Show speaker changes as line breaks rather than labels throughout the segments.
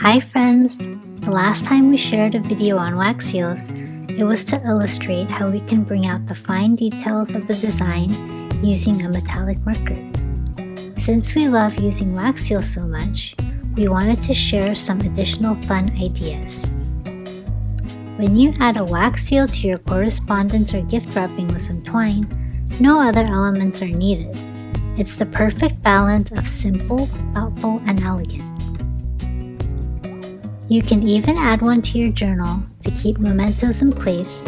Hi friends! The last time we shared a video on wax seals, it was to illustrate how we can bring out the fine details of the design using a metallic marker. Since we love using wax seals so much, we wanted to share some additional fun ideas. When you add a wax seal to your correspondence or gift wrapping with some twine, no other elements are needed. It's the perfect balance of simple, thoughtful, and elegant. You can even add one to your journal to keep mementos in place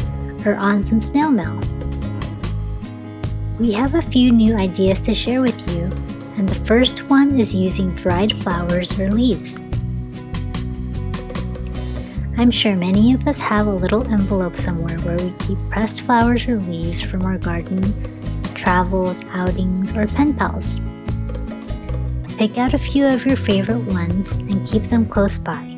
or on some snail mail. We have a few new ideas to share with you, and the first one is using dried flowers or leaves. I'm sure many of us have a little envelope somewhere where we keep pressed flowers or leaves from our garden, travels, outings, or pen pals. Pick out a few of your favorite ones and keep them close by.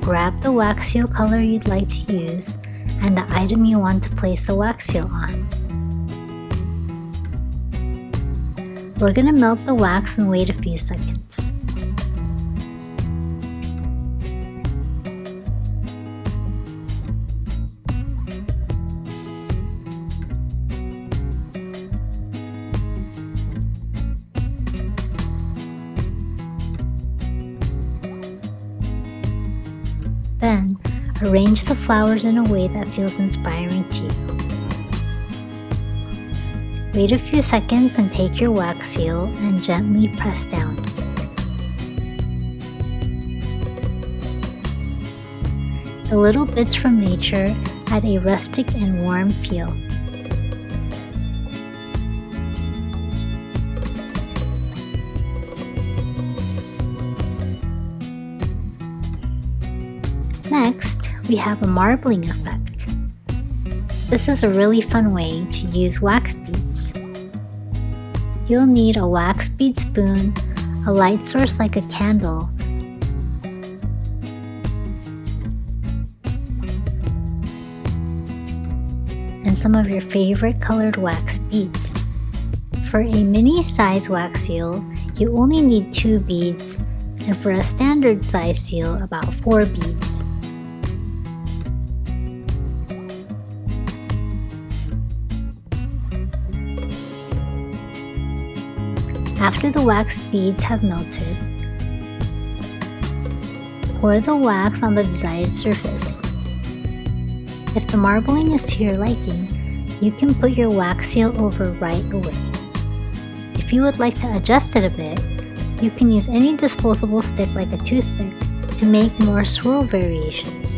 Grab the wax seal color you'd like to use and the item you want to place the wax seal on. We're going to melt the wax and wait a few seconds. Then, arrange the flowers in a way that feels inspiring to you. Wait a few seconds and take your wax seal and gently press down. The little bits from nature add a rustic and warm feel. Next, we have a marbling effect. This is a really fun way to use wax beads. You'll need a wax bead spoon, a light source like a candle, and some of your favorite colored wax beads. For a mini size wax seal, you only need 2 beads, and for a standard size seal, about 4 beads. After the wax beads have melted, pour the wax on the desired surface. If the marbling is to your liking, you can put your wax seal over right away. If you would like to adjust it a bit, you can use any disposable stick like a toothpick to make more swirl variations.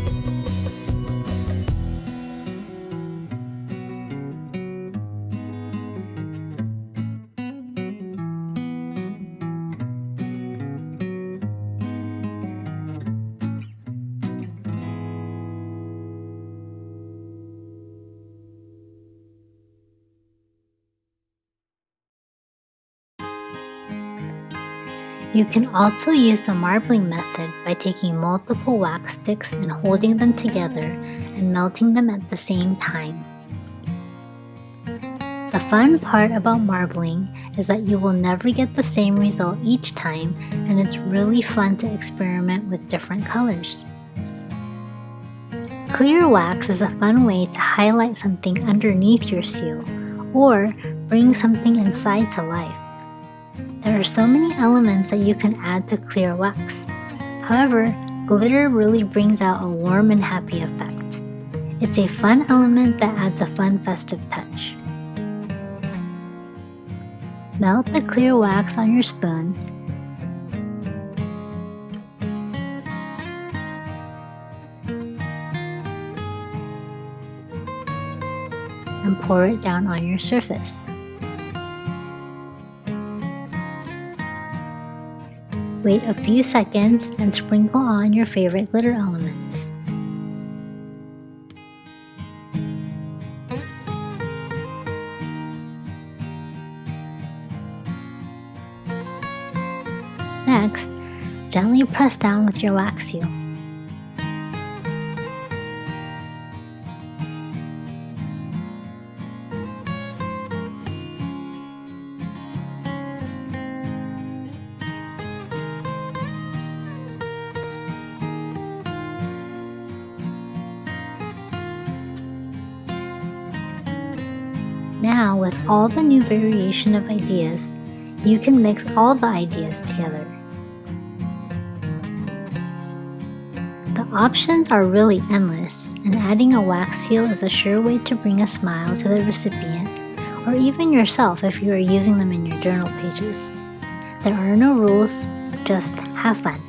You can also use the marbling method by taking multiple wax sticks and holding them together and melting them at the same time. The fun part about marbling is that you will never get the same result each time, and it's really fun to experiment with different colors. Clear wax is a fun way to highlight something underneath your seal or bring something inside to life. There are so many elements that you can add to clear wax. However, glitter really brings out a warm and happy effect. It's a fun element that adds a fun festive touch. Melt the clear wax on your spoon. And pour it down on your surface. Wait a few seconds and sprinkle on your favorite glitter elements. Next, gently press down with your wax seal. Now, with all the new variation of ideas, you can mix all the ideas together. The options are really endless, and adding a wax seal is a sure way to bring a smile to the recipient, or even yourself if you are using them in your journal pages. There are no rules, just have fun.